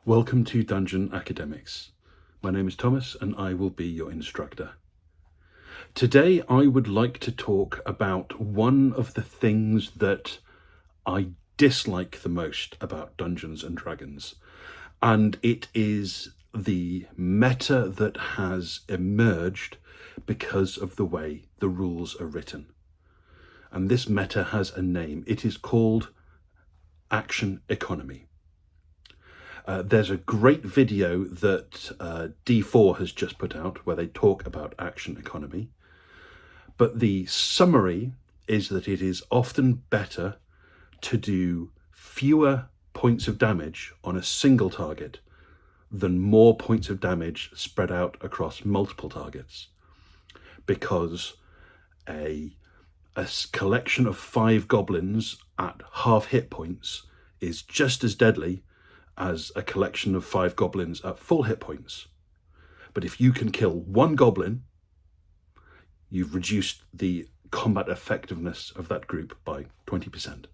Welcome to Dungeon Academics. My name is Thomas and I will be your instructor. Today I would like to talk about one of the things that I dislike the most about Dungeons and Dragons, and it is the meta that has emerged because of the way the rules are written. And this meta has a name. It is called action economy. There's a great video that D4 has just put out where they talk about action economy. But the summary is that it is often better to do fewer points of damage on a single target than more points of damage spread out across multiple targets. Because a collection of 5 goblins at half hit points is just as deadly as a collection of 5 goblins at full hit points. But if you can kill 1 goblin, you've reduced the combat effectiveness of that group by 20%.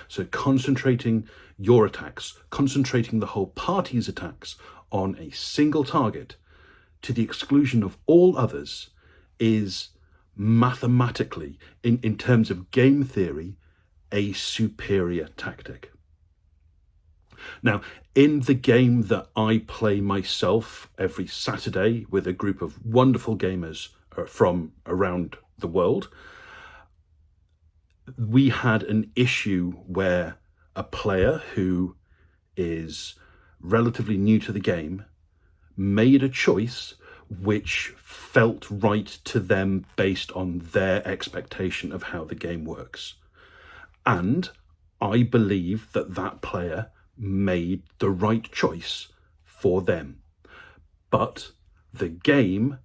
So concentrating your attacks, concentrating the whole party's attacks on a single target to the exclusion of all others is mathematically, in terms of game theory, a superior tactic. Now, in the game that I play myself every Saturday with a group of wonderful gamers from around the world, we had an issue where a player who is relatively new to the game made a choice which felt right to them based on their expectation of how the game works. And I believe that that player made the right choice for them. But the game,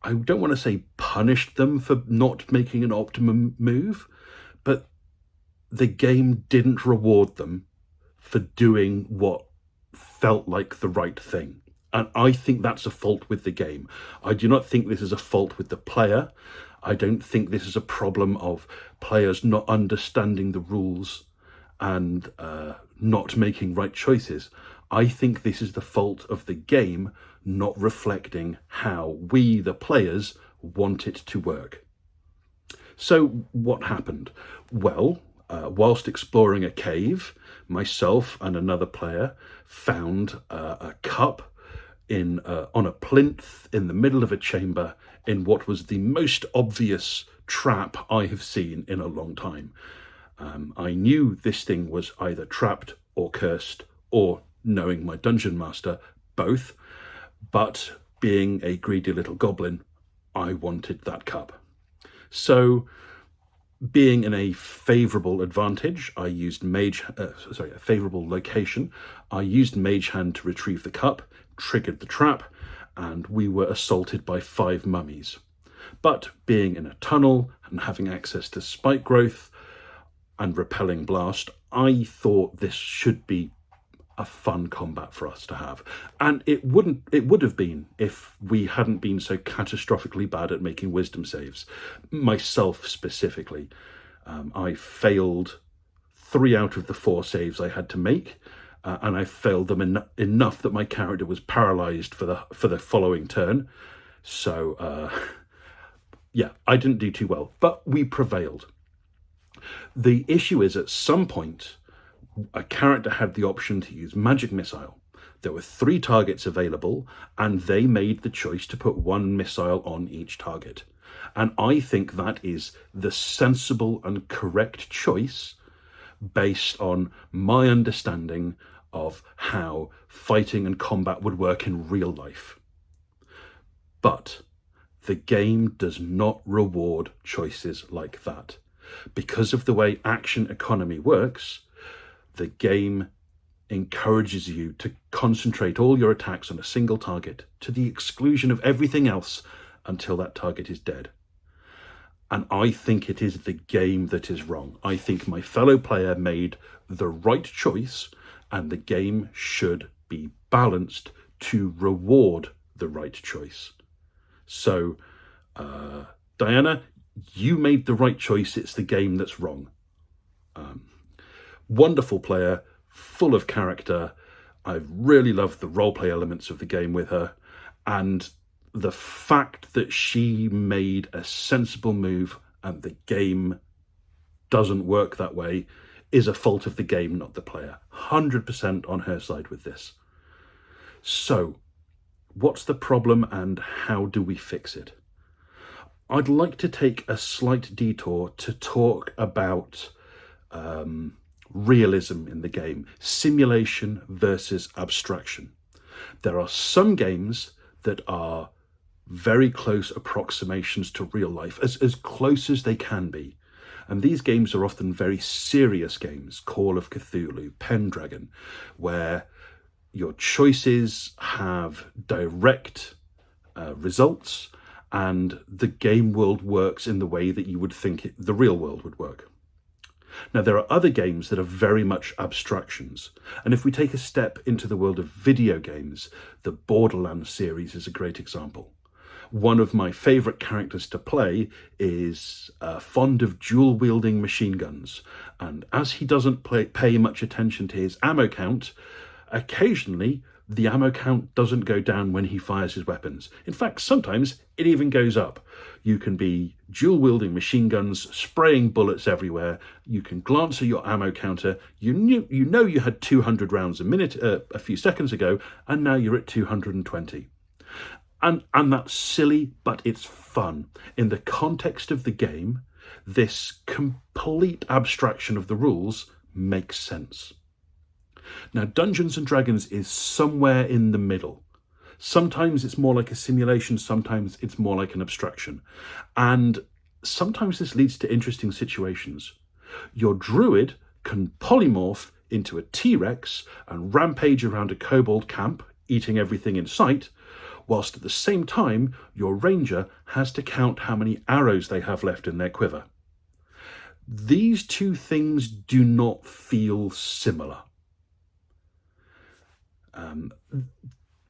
I don't want to say punished them for not making an optimum move, but the game didn't reward them for doing what felt like the right thing. And I think that's a fault with the game. I do not think this is a fault with the player. I don't think this is a problem of players not understanding the rules and not making right choices. I think this is the fault of the game not reflecting how we, the players, want it to work. So what happened? Well, whilst exploring a cave, myself and another player found a cup on a plinth in the middle of a chamber in what was the most obvious trap I have seen in a long time. I knew this thing was either trapped or cursed, or, knowing my dungeon master, both. But being a greedy little goblin, I wanted that cup. So, being in a favourable advantage, I used a favourable location. I used Mage Hand to retrieve the cup, triggered the trap, and we were assaulted by 5 mummies. But being in a tunnel and having access to spike growth and repelling blast, I thought this should be a fun combat for us to have. And it would have been if we hadn't been so catastrophically bad at making wisdom saves. Myself specifically. I failed 3 out of the 4 saves I had to make, and I failed them enough that my character was paralyzed for the following turn. So yeah, I didn't do too well, but we prevailed. The issue is, at some point, a character had the option to use Magic Missile. There were 3 targets available, and they made the choice to put 1 missile on each target. And I think that is the sensible and correct choice based on my understanding of how fighting and combat would work in real life. But the game does not reward choices like that. Because of the way action economy works, the game encourages you to concentrate all your attacks on a single target to the exclusion of everything else until that target is dead. And I think it is the game that is wrong. I think my fellow player made the right choice, and the game should be balanced to reward the right choice. So, Diana, you made the right choice. It's the game that's wrong. Wonderful player, full of character. I really loved the roleplay elements of the game with her, and the fact that she made a sensible move and the game doesn't work that way is a fault of the game, not the player. 100% on her side with this. So, what's the problem and how do we fix it? I'd like to take a slight detour to talk about realism in the game, simulation versus abstraction. There are some games that are very close approximations to real life, as close as they can be. And these games are often very serious games, Call of Cthulhu, Pendragon, where your choices have direct results, and the game world works in the way that you would think the real world would work. Now, there are other games that are very much abstractions. And if we take a step into the world of video games, the Borderlands series is a great example. One of my favourite characters to play is fond of dual-wielding machine guns. And as he doesn't pay much attention to his ammo count, occasionally the ammo count doesn't go down when he fires his weapons. In fact, sometimes it even goes up. You can be dual-wielding machine guns, spraying bullets everywhere. You can glance at your ammo counter. You know you had 200 rounds a minute a few seconds ago, and now you're at 220. And that's silly, but it's fun. In the context of the game, this complete abstraction of the rules makes sense. Now, Dungeons and Dragons is somewhere in the middle. Sometimes it's more like a simulation, sometimes it's more like an abstraction. And sometimes this leads to interesting situations. Your druid can polymorph into a T-Rex and rampage around a kobold camp, eating everything in sight, whilst at the same time, your ranger has to count how many arrows they have left in their quiver. These two things do not feel similar.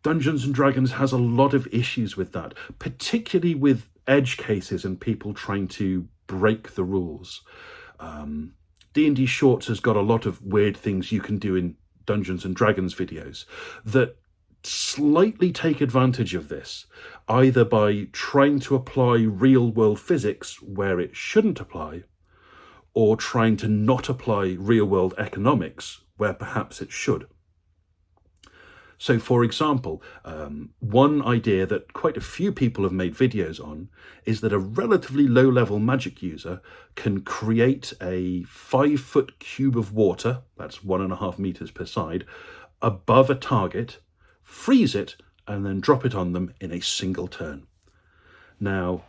Dungeons and Dragons has a lot of issues with that, particularly with edge cases and people trying to break the rules. D&D Shorts has got a lot of weird things you can do in Dungeons and Dragons videos that slightly take advantage of this, either by trying to apply real-world physics where it shouldn't apply, or trying to not apply real-world economics where perhaps it should. So, for example, one idea that quite a few people have made videos on is that a relatively low-level magic user can create a 5-foot cube of water, that's 1.5 meters per side, above a target, freeze it, and then drop it on them in a single turn. Now,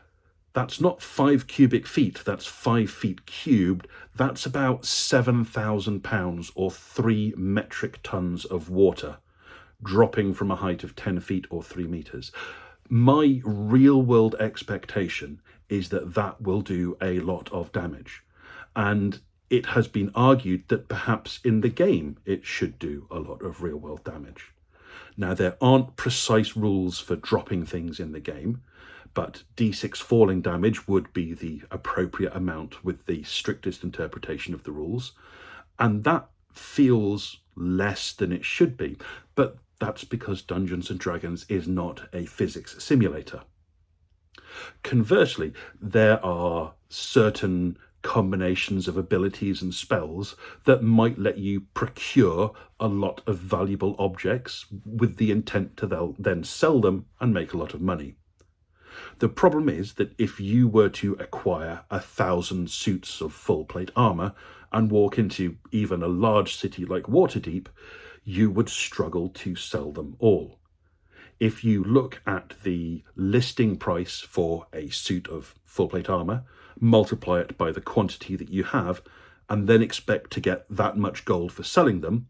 that's not 5 cubic feet, that's 5 feet cubed. That's about 7,000 pounds or 3 metric tons of water, dropping from a height of 10 feet or 3 meters. My real-world expectation is that that will do a lot of damage. And it has been argued that perhaps in the game it should do a lot of real-world damage. Now, there aren't precise rules for dropping things in the game, but D6 falling damage would be the appropriate amount with the strictest interpretation of the rules. And that feels less than it should be. But that's because Dungeons and Dragons is not a physics simulator. Conversely, there are certain combinations of abilities and spells that might let you procure a lot of valuable objects with the intent to then sell them and make a lot of money. The problem is that if you were to acquire 1,000 suits of full plate armor and walk into even a large city like Waterdeep, you would struggle to sell them all. If you look at the listing price for a suit of full plate armor, multiply it by the quantity that you have, and then expect to get that much gold for selling them,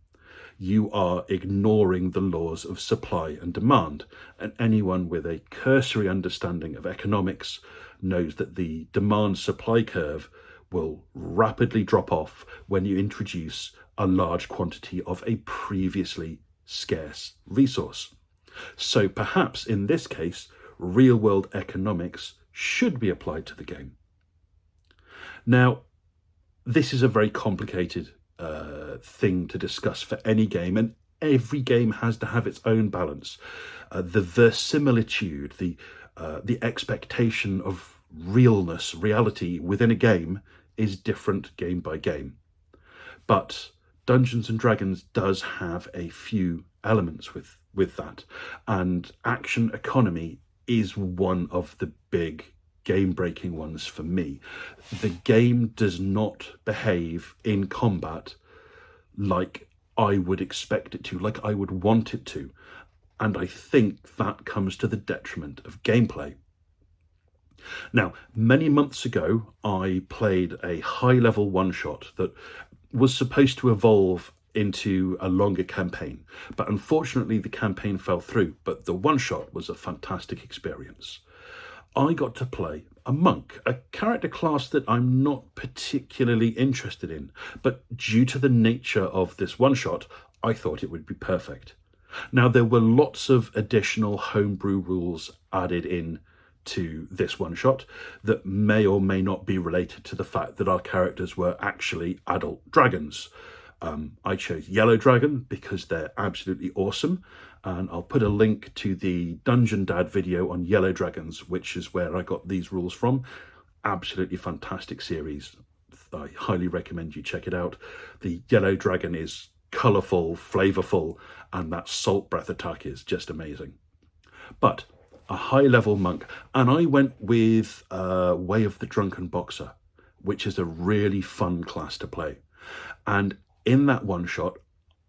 you are ignoring the laws of supply and demand. And anyone with a cursory understanding of economics knows that the demand-supply curve will rapidly drop off when you introduce a large quantity of a previously scarce resource. So perhaps in this case, real-world economics should be applied to the game. Now, this is a very complicated thing to discuss for any game, and every game has to have its own balance. The verisimilitude, the expectation of reality within a game is different game by game. But Dungeons and Dragons does have a few elements with that, and action economy is one of the big game-breaking ones for me. The game does not behave in combat like I would expect it to, like I would want it to, and I think that comes to the detriment of gameplay. Now, many months ago, I played a high-level one-shot that was supposed to evolve into a longer campaign, but unfortunately the campaign fell through, but the one-shot was a fantastic experience. I got to play a monk, a character class that I'm not particularly interested in, but due to the nature of this one-shot, I thought it would be perfect. Now, there were lots of additional homebrew rules added in to this one-shot that may or may not be related to the fact that our characters were actually adult dragons. I chose Yellow Dragon because they're absolutely awesome, and I'll put a link to the Dungeon Dad video on Yellow Dragons, which is where I got these rules from. Absolutely fantastic series. I highly recommend you check it out. The Yellow Dragon is colourful, flavourful, and that salt breath attack is just amazing. But a high-level monk, and I went with Way of the Drunken Boxer, which is a really fun class to play. And in that one-shot,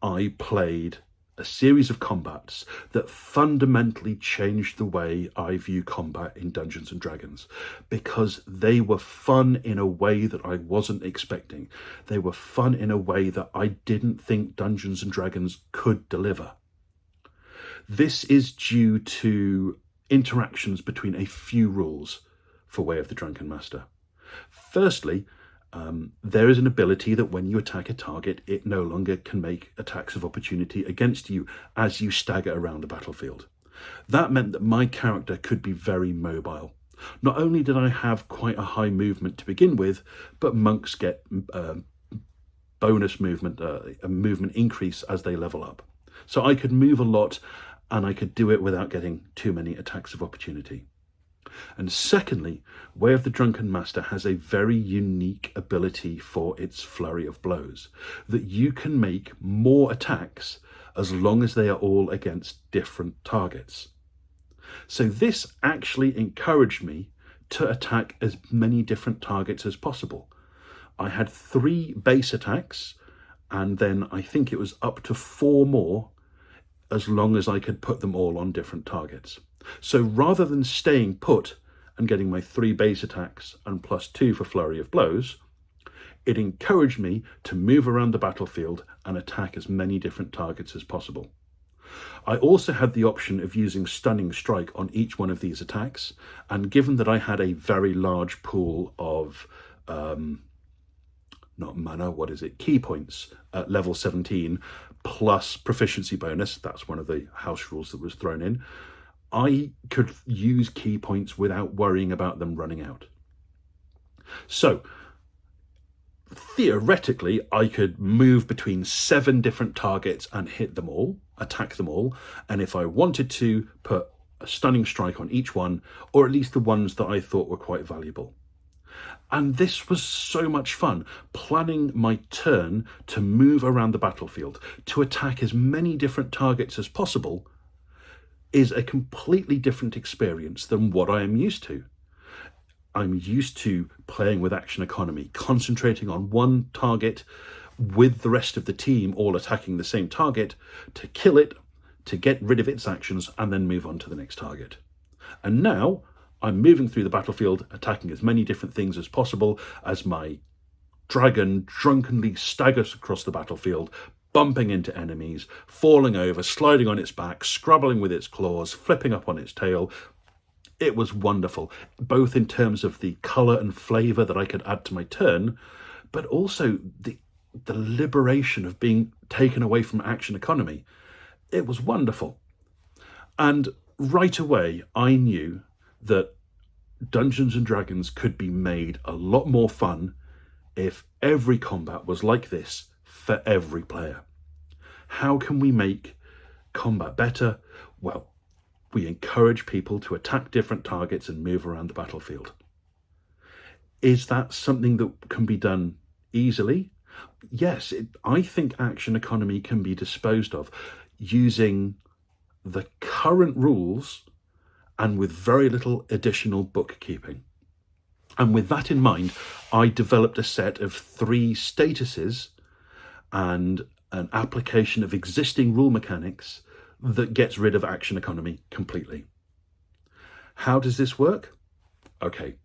I played a series of combats that fundamentally changed the way I view combat in Dungeons and Dragons, because they were fun in a way that I wasn't expecting. They were fun in a way that I didn't think Dungeons and Dragons could deliver. This is due to interactions between a few rules for Way of the Drunken Master. Firstly, there is an ability that when you attack a target, it no longer can make attacks of opportunity against you as you stagger around the battlefield. That meant that my character could be very mobile. Not only did I have quite a high movement to begin with, but monks get bonus movement, a movement increase as they level up. So I could move a lot, and I could do it without getting too many attacks of opportunity. And secondly, Way of the Drunken Master has a very unique ability for its flurry of blows, that you can make more attacks as long as they are all against different targets. So this actually encouraged me to attack as many different targets as possible. I had 3 base attacks, and then I think it was up to 4 more, as long as I could put them all on different targets. So rather than staying put and getting my 3 base attacks and +2 for flurry of blows, it encouraged me to move around the battlefield and attack as many different targets as possible. I also had the option of using Stunning Strike on each one of these attacks, and given that I had a very large pool of key points at level 17 plus proficiency bonus, that's one of the house rules that was thrown in, I could use key points without worrying about them running out. So theoretically, I could move between 7 different targets and hit them all, attack them all, and if I wanted to, put a Stunning Strike on each one, or at least the ones that I thought were quite valuable. And this was so much fun, planning my turn to move around the battlefield, to attack as many different targets as possible, is a completely different experience than what I am used to. I'm used to playing with action economy, concentrating on one target with the rest of the team all attacking the same target to kill it, to get rid of its actions, and then move on to the next target. And now I'm moving through the battlefield, attacking as many different things as possible as my dragon drunkenly staggers across the battlefield, bumping into enemies, falling over, sliding on its back, scrabbling with its claws, flipping up on its tail. It was wonderful, both in terms of the colour and flavour that I could add to my turn, but also the liberation of being taken away from action economy. It was wonderful. And right away, I knew that Dungeons and Dragons could be made a lot more fun if every combat was like this for every player. How can we make combat better? Well, we encourage people to attack different targets and move around the battlefield. Is that something that can be done easily? Yes, I think action economy can be disposed of using the current rules and with very little additional bookkeeping. And with that in mind, I developed a set of 3 statuses and an application of existing rule mechanics that gets rid of action economy completely. How does this work? Okay,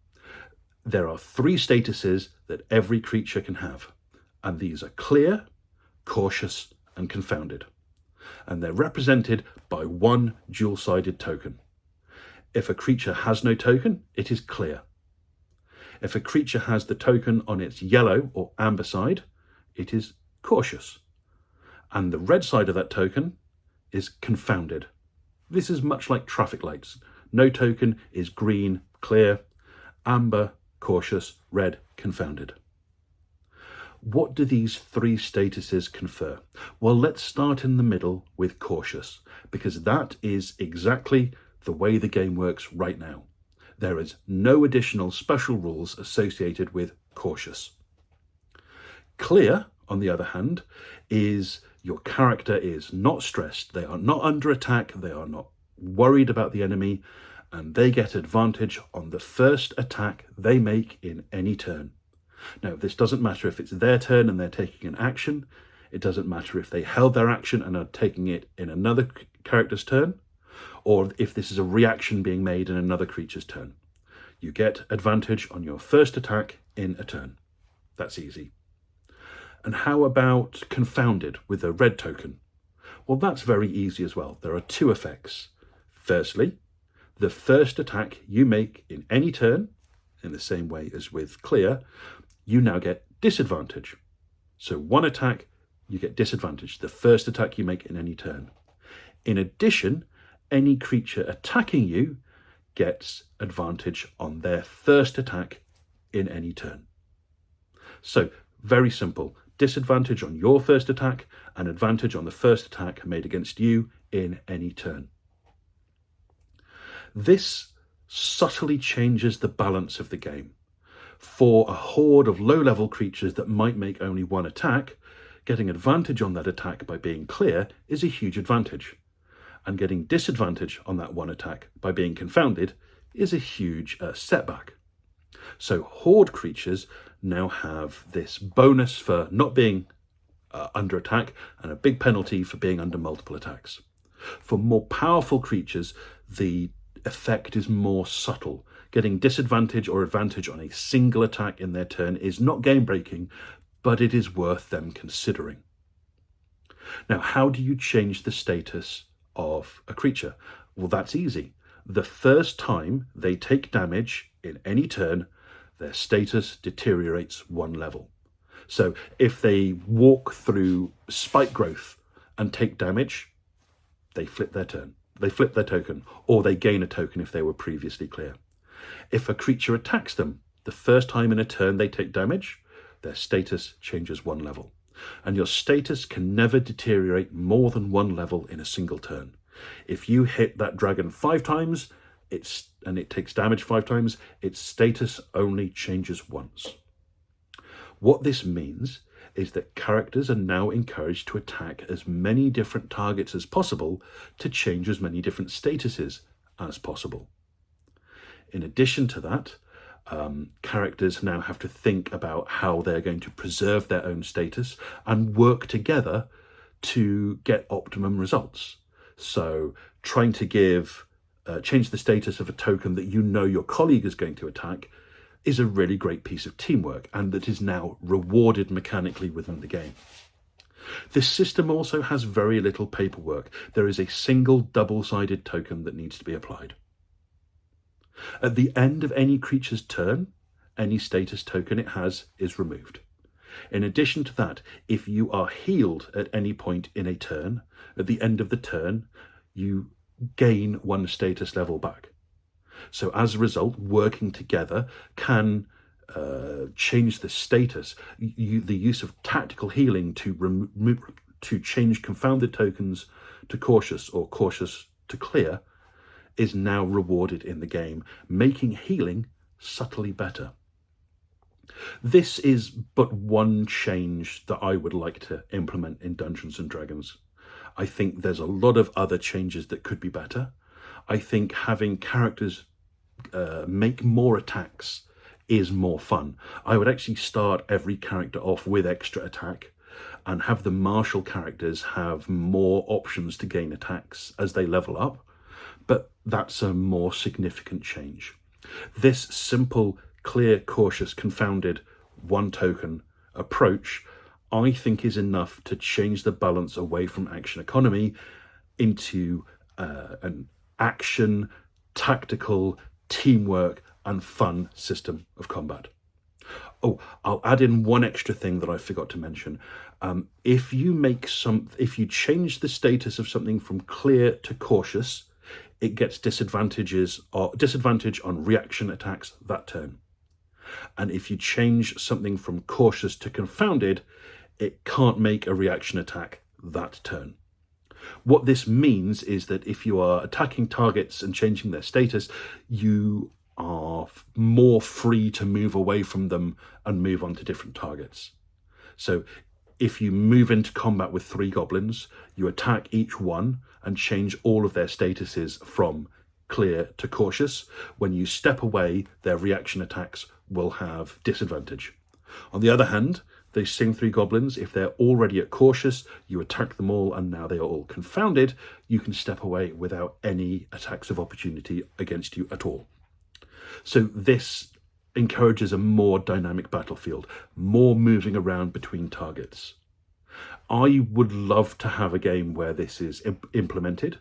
there are 3 statuses that every creature can have, and these are clear, cautious, and confounded. And they're represented by 1 dual-sided token. If a creature has no token, it is clear. If a creature has the token on its yellow or amber side, it is cautious. And the red side of that token is confounded. This is much like traffic lights. No token is green, clear, amber, cautious, red, confounded. What do these 3 statuses confer? Well, let's start in the middle with cautious, because that is exactly the way the game works right now. There is no additional special rules associated with cautious. Clear, on the other hand, is your character is not stressed. They are not under attack. They are not worried about the enemy, and they get advantage on the first attack they make in any turn. Now, this doesn't matter if it's their turn and they're taking an action. It doesn't matter if they held their action and are taking it in another character's turn, or if this is a reaction being made in another creature's turn. You get advantage on your first attack in a turn. That's easy. And how about confounded with a red token? Well, that's very easy as well. There are 2 effects. Firstly, the first attack you make in any turn, in the same way as with clear, you now get disadvantage. So 1 attack, you get disadvantage. The first attack you make in any turn. In addition, any creature attacking you gets advantage on their first attack in any turn. So, very simple. Disadvantage on your first attack and advantage on the first attack made against you in any turn. This subtly changes the balance of the game. For a horde of low-level creatures that might make only 1 attack, getting advantage on that attack by being clear is a huge advantage. And getting disadvantage on that 1 attack by being confounded is a huge setback. So horde creatures now have this bonus for not being under attack and a big penalty for being under multiple attacks. For more powerful creatures, the effect is more subtle. Getting disadvantage or advantage on a single attack in their turn is not game-breaking, but it is worth them considering. Now, how do you change the status of a creature? Well, that's easy. The first time they take damage in any turn, their status deteriorates 1 level. So if they walk through spike growth and take damage, they flip their turn. They flip their token, or they gain a token if they were previously clear. If a creature attacks them, the first time in a turn they take damage, their status changes 1 level. And your status can never deteriorate more than 1 level in a single turn. If you hit that dragon 5 times, and it takes damage 5 times, its status only changes once. What this means is that characters are now encouraged to attack as many different targets as possible to change as many different statuses as possible. In addition to that, characters now have to think about how they're going to preserve their own status and work together to get optimum results. So trying to change the status of a token that you know your colleague is going to attack is a really great piece of teamwork, and that is now rewarded mechanically within the game. This system also has very little paperwork. There is a single double-sided token that needs to be applied. At the end of any creature's turn, any status token it has is removed. In addition to that, if you are healed at any point in a turn, at the end of the turn, you gain 1 status level back. So as a result, working together can change the status. The use of tactical healing to to change confounded tokens to cautious or cautious to clear is now rewarded in the game, making healing subtly better. This is but one change that I would like to implement in Dungeons and Dragons. I think there's a lot of other changes that could be better. I think having characters make more attacks is more fun. I would actually start every character off with extra attack and have the martial characters have more options to gain attacks as they level up, but that's a more significant change. This simple, clear, cautious, confounded, one token approach, I think, is enough to change the balance away from action economy into an action, tactical, teamwork, and fun system of combat. Oh, I'll add in one extra thing that I forgot to mention. If you change the status of something from clear to cautious, it gets disadvantage on reaction attacks that turn. And if you change something from cautious to confounded, it can't make a reaction attack that turn. What this means is that if you are attacking targets and changing their status, you are more free to move away from them and move on to different targets. So if you move into combat with 3 goblins, you attack each one and change all of their statuses from clear to cautious. When you step away, their reaction attacks will have disadvantage. On the other hand, those same 3 goblins, if they're already at cautious, you attack them all and now they are all confounded, you can step away without any attacks of opportunity against you at all. So this encourages a more dynamic battlefield, more moving around between targets. I would love to have a game where this is implemented.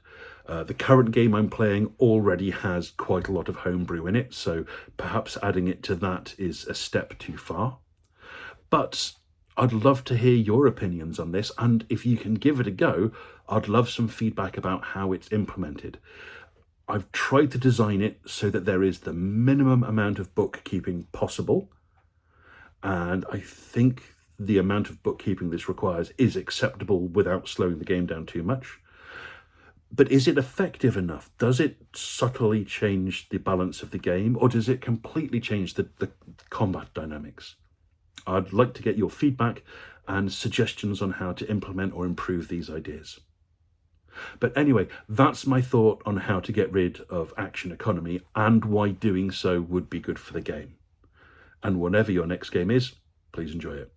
The current game I'm playing already has quite a lot of homebrew in it, so perhaps adding it to that is a step too far. But I'd love to hear your opinions on this, and if you can give it a go, I'd love some feedback about how it's implemented. I've tried to design it so that there is the minimum amount of bookkeeping possible, and I think the amount of bookkeeping this requires is acceptable without slowing the game down too much. But is it effective enough? Does it subtly change the balance of the game, or does it completely change the combat dynamics? I'd like to get your feedback and suggestions on how to implement or improve these ideas. But anyway, that's my thought on how to get rid of action economy and why doing so would be good for the game. And whenever your next game is, please enjoy it.